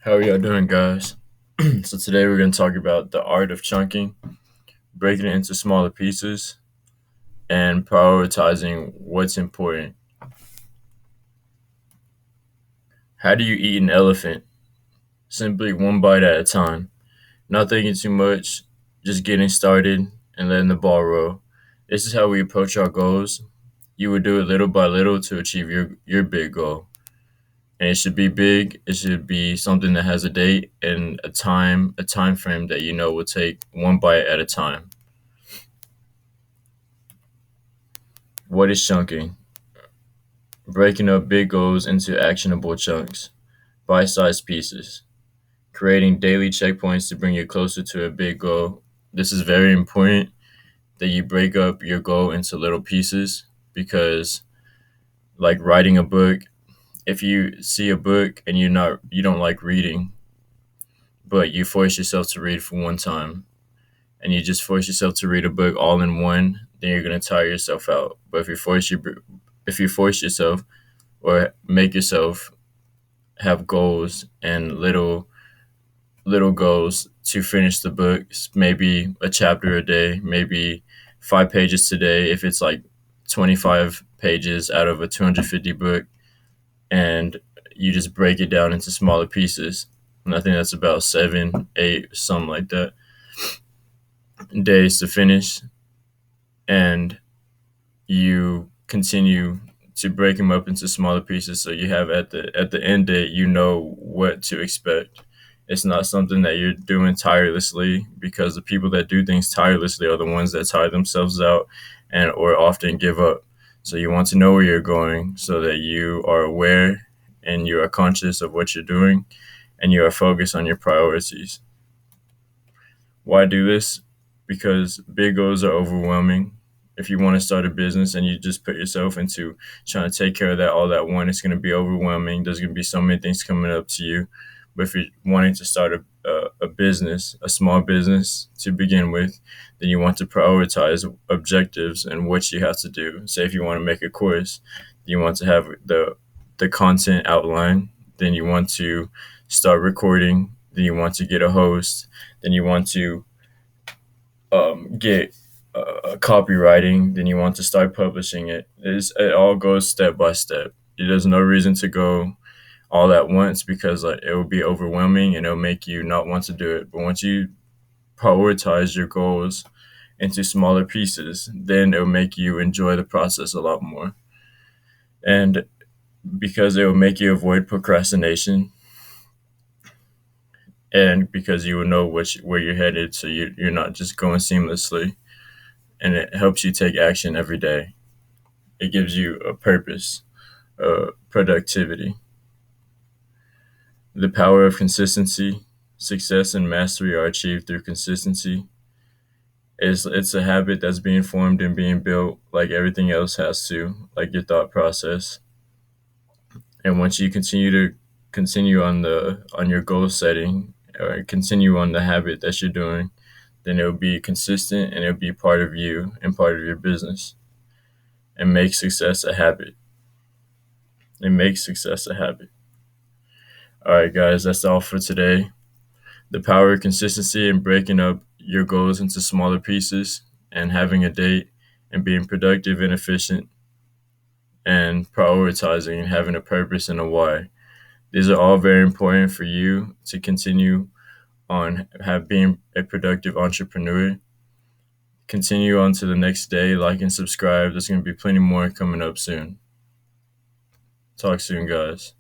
How are y'all doing, guys? So today we're going to talk about the art of chunking, breaking it into smaller pieces, and prioritizing what's important. How do you eat an elephant? Simply one bite at a time, not thinking too much, just getting started and letting the ball roll. This is how we approach our goals. You would do it little by little to achieve your big goal. And it should be big. It should be something that has a date and a time frame that you know will take one bite at a time. What is chunking? Breaking up big goals into actionable chunks, bite sized pieces, creating daily checkpoints to bring you closer to a big goal. This is very important that you break up your goal into little pieces because, like writing a book, if you see a book and you don't like reading, but you force yourself to read for one time, and you just force yourself to read a book all in one, then you're gonna tire yourself out. But if you force yourself or make yourself have goals and little goals to finish the book, maybe a chapter a day, maybe 5 pages today if it's like 25 pages out of a 250 book, and you just break it down into smaller pieces. And I think that's about 7 8 something like that days to finish, and you continue to break them up into smaller pieces so you have at the end date you know what to expect. It's not something that you're doing tirelessly, because the people that do things tirelessly are the ones that tire themselves out and or often give up. So you want to know where you're going so that you are aware and you are conscious of what you're doing and you are focused on your priorities. Why do this? Because big goals are overwhelming. If you want to start a business and you just put yourself into trying to take care of that all at once, it's going to be overwhelming. There's going to be so many things coming up to you. But if you're wanting to start a business, a small business to begin with, then you want to prioritize objectives and what you have to do. Say if you want to make a course, you want to have the content outline, then you want to start recording, then you want to get a host, then you want to get copywriting, then you want to start publishing it. It all goes step by step. There's no reason to go all at once because like, it will be overwhelming and it'll make you not want to do it. But once you prioritize your goals into smaller pieces, then it'll make you enjoy the process a lot more. And because it will make you avoid procrastination, and because you will know where you're headed, so you're not just going seamlessly, and it helps you take action every day. It gives you a purpose, productivity. The power of consistency. Success and mastery are achieved through consistency. It's a habit that's being formed and being built like everything else has to, like your thought process. And once you continue on your goal setting or continue on the habit that you're doing, then it'll be consistent and it'll be part of you and part of your business. And make success a habit. And make success a habit. All right, guys, that's all for today. The power of consistency and breaking up your goals into smaller pieces and having a date and being productive and efficient and prioritizing and having a purpose and a why. These are all very important for you to continue on have being a productive entrepreneur. Continue on to the next day, like and subscribe. There's going to be plenty more coming up soon. Talk soon, guys.